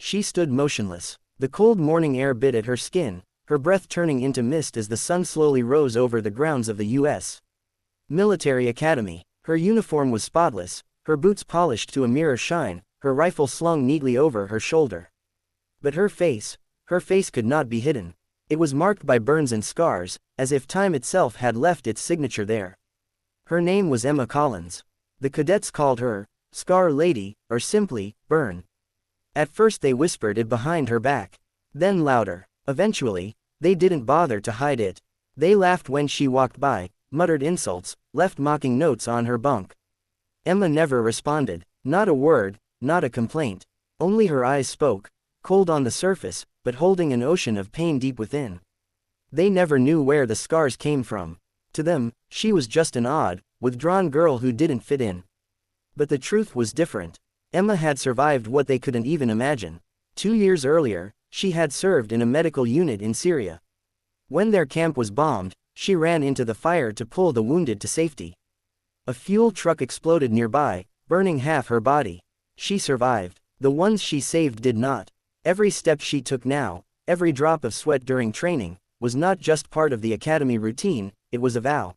She stood motionless. The cold morning air bit at her skin, her breath turning into mist as the sun slowly rose over the grounds of the U.S. Military Academy. Her uniform was spotless, her boots polished to a mirror shine, her rifle slung neatly over her shoulder. But her face could not be hidden. It was marked by burns and scars, as if time itself had left its signature there. Her name was Emma Collins. The cadets called her Scar Lady, or simply, Burn. At first they whispered it behind her back. Then louder. Eventually, they didn't bother to hide it. They laughed when she walked by, muttered insults, left mocking notes on her bunk. Emma never responded. Not a word, not a complaint. Only her eyes spoke, cold on the surface, but holding an ocean of pain deep within. They never knew where the scars came from. To them, she was just an odd, withdrawn girl who didn't fit in. But the truth was different. Emma had survived what they couldn't even imagine. 2 years earlier, she had served in a medical unit in Syria. When their camp was bombed, she ran into the fire to pull the wounded to safety. A fuel truck exploded nearby, burning half her body. She survived. The ones she saved did not. Every step she took now, every drop of sweat during training, was not just part of the academy routine, it was a vow.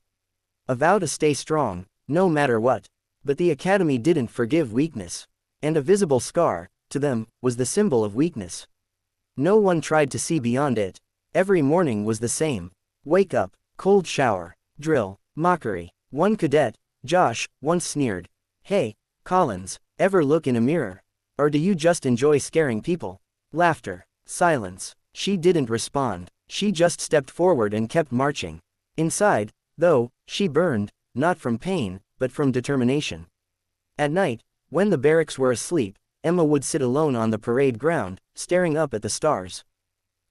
A vow to stay strong, no matter what. But the academy didn't forgive weakness. And a visible scar, to them, was the symbol of weakness. No one tried to see beyond it. Every morning was the same. Wake up, cold shower, drill, mockery. One cadet, Josh, once sneered, "Hey, Collins, ever look in a mirror? Or do you just enjoy scaring people?" Laughter. Silence. She didn't respond. She just stepped forward and kept marching. Inside, though, she burned, not from pain, but from determination. At night, when the barracks were asleep, Emma would sit alone on the parade ground, staring up at the stars.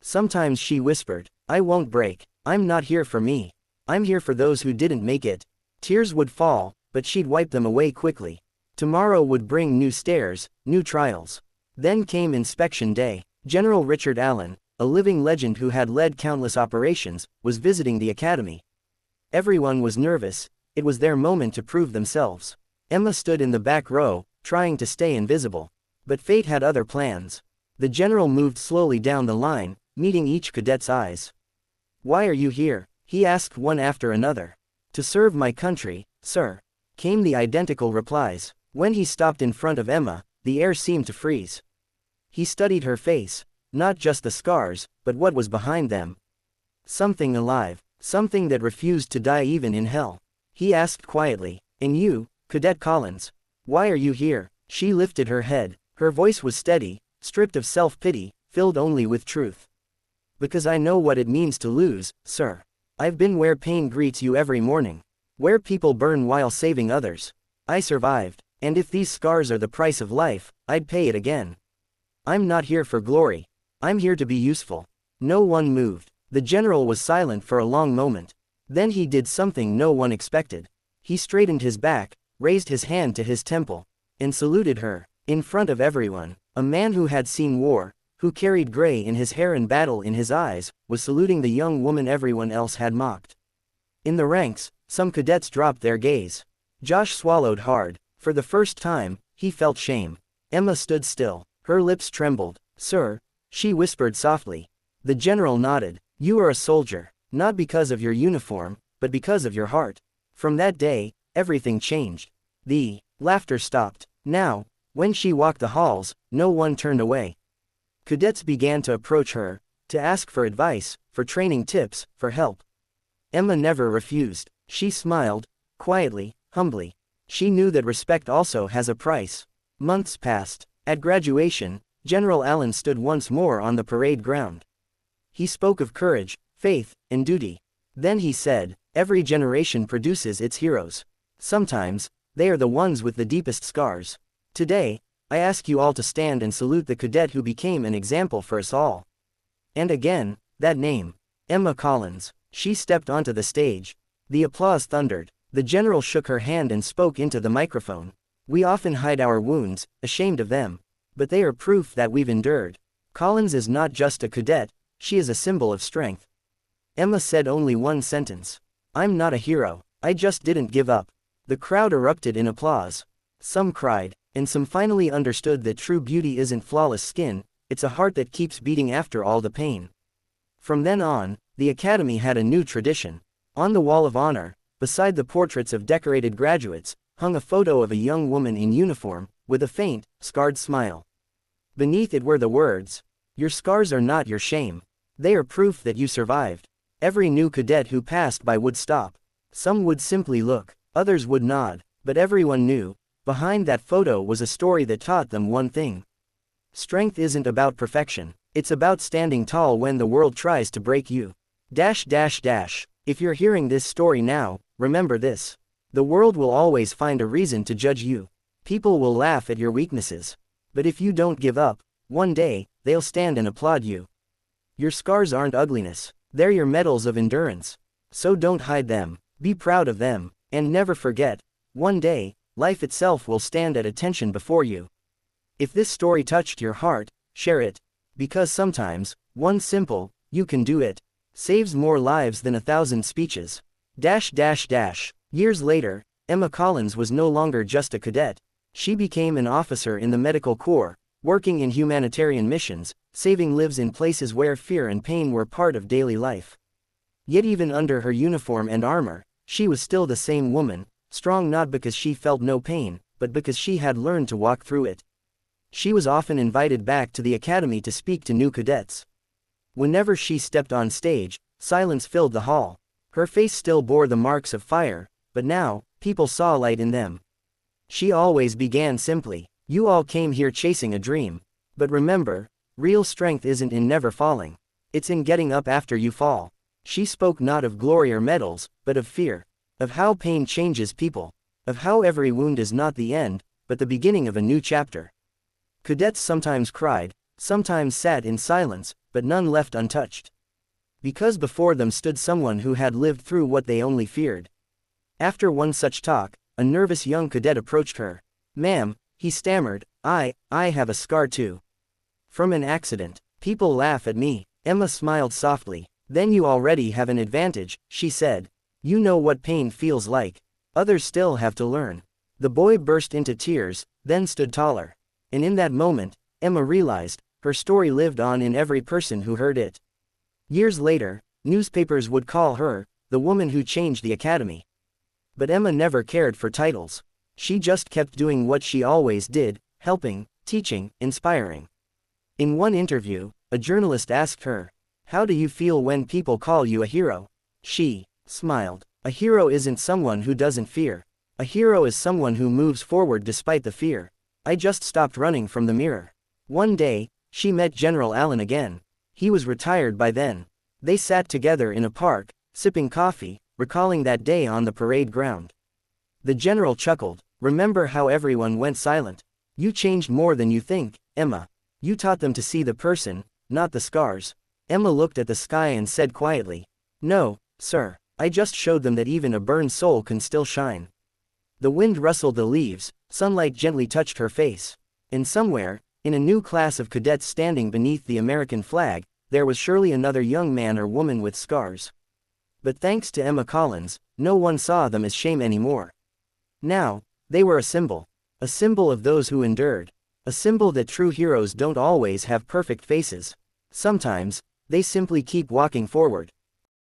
Sometimes she whispered, "I won't break. I'm not here for me. I'm here for those who didn't make it." Tears would fall, but she'd wipe them away quickly. Tomorrow would bring new stairs, new trials. Then came inspection day. General Richard Allen, a living legend who had led countless operations, was visiting the academy. Everyone was nervous. It was their moment to prove themselves. Emma stood in the back row, trying to stay invisible. But fate had other plans. The general moved slowly down the line, meeting each cadet's eyes. "Why are you here?" he asked one after another. "To serve my country, sir," came the identical replies. When he stopped in front of Emma, the air seemed to freeze. He studied her face, not just the scars, but what was behind them. Something alive, something that refused to die even in hell. He asked quietly, "And you, Cadet Collins, why are you here?" She lifted her head. Her voice was steady, stripped of self-pity, filled only with truth. "Because I know what it means to lose, sir. I've been where pain greets you every morning. Where people burn while saving others. I survived, and if these scars are the price of life, I'd pay it again. I'm not here for glory. I'm here to be useful." No one moved. The general was silent for a long moment. Then he did something no one expected. He straightened his back, raised his hand to his temple, and saluted her, in front of everyone. A man who had seen war, who carried gray in his hair and battle in his eyes, was saluting the young woman everyone else had mocked. In the ranks, some cadets dropped their gaze. Josh swallowed hard. For the first time, he felt shame. Emma stood still. Her lips trembled. "Sir," she whispered softly. The general nodded. "You are a soldier, not because of your uniform, but because of your heart." From that day, everything changed. The laughter stopped. Now, when she walked the halls, no one turned away. Cadets began to approach her, to ask for advice, for training tips, for help. Emma never refused. She smiled, quietly, humbly. She knew that respect also has a price. Months passed. At graduation, General Allen stood once more on the parade ground. He spoke of courage, faith, and duty. Then he said, "Every generation produces its heroes. Sometimes, they are the ones with the deepest scars. Today, I ask you all to stand and salute the cadet who became an example for us all." And again, that name. Emma Collins. She stepped onto the stage. The applause thundered. The general shook her hand and spoke into the microphone. "We often hide our wounds, ashamed of them. But they are proof that we've endured. Collins is not just a cadet, she is a symbol of strength." Emma said only one sentence. "I'm not a hero. I just didn't give up." The crowd erupted in applause. Some cried, and some finally understood that true beauty isn't flawless skin, it's a heart that keeps beating after all the pain. From then on, the academy had a new tradition. On the wall of honor, beside the portraits of decorated graduates, hung a photo of a young woman in uniform, with a faint, scarred smile. Beneath it were the words, "Your scars are not your shame. They are proof that you survived." Every new cadet who passed by would stop. Some would simply look, others would nod, but everyone knew, behind that photo was a story that taught them one thing. Strength isn't about perfection, it's about standing tall when the world tries to break you. If you're hearing this story now, remember this. The world will always find a reason to judge you. People will laugh at your weaknesses. But if you don't give up, one day, they'll stand and applaud you. Your scars aren't ugliness, they're your medals of endurance. So don't hide them, be proud of them, and never forget, one day, life itself will stand at attention before you. If this story touched your heart, share it. Because sometimes, one simple, "You can do it," saves more lives than 1,000 speeches. Years later, Emma Collins was no longer just a cadet. She became an officer in the medical corps, working in humanitarian missions, saving lives in places where fear and pain were part of daily life. Yet even under her uniform and armor, she was still the same woman, strong not because she felt no pain, but because she had learned to walk through it. She was often invited back to the academy to speak to new cadets. Whenever she stepped on stage, silence filled the hall. Her face still bore the marks of fire, but now, people saw light in them. She always began simply, "You all came here chasing a dream. But remember, real strength isn't in never falling. It's in getting up after you fall." She spoke not of glory or medals, but of fear. Of how pain changes people. Of how every wound is not the end, but the beginning of a new chapter. Cadets sometimes cried, sometimes sat in silence, but none left untouched. Because before them stood someone who had lived through what they only feared. After one such talk, a nervous young cadet approached her. "Ma'am," he stammered, I have a scar too. From an accident. People laugh at me." Emma smiled softly. "Then you already have an advantage," she said. "You know what pain feels like. Others still have to learn." The boy burst into tears, then stood taller. And in that moment, Emma realized, her story lived on in every person who heard it. Years later, newspapers would call her, the woman who changed the academy. But Emma never cared for titles. She just kept doing what she always did, helping, teaching, inspiring. In one interview, a journalist asked her, "How do you feel when people call you a hero?" She smiled. "A hero isn't someone who doesn't fear. A hero is someone who moves forward despite the fear. I just stopped running from the mirror." One day, she met General Allen again. He was retired by then. They sat together in a park, sipping coffee, recalling that day on the parade ground. The general chuckled. "Remember how everyone went silent? You changed more than you think, Emma. You taught them to see the person, not the scars." Emma looked at the sky and said quietly, "No, sir, I just showed them that even a burned soul can still shine." The wind rustled the leaves, sunlight gently touched her face. And somewhere, in a new class of cadets standing beneath the American flag, there was surely another young man or woman with scars. But thanks to Emma Collins, no one saw them as shame anymore. Now, they were a symbol of those who endured. A symbol that true heroes don't always have perfect faces. Sometimes, they simply keep walking forward.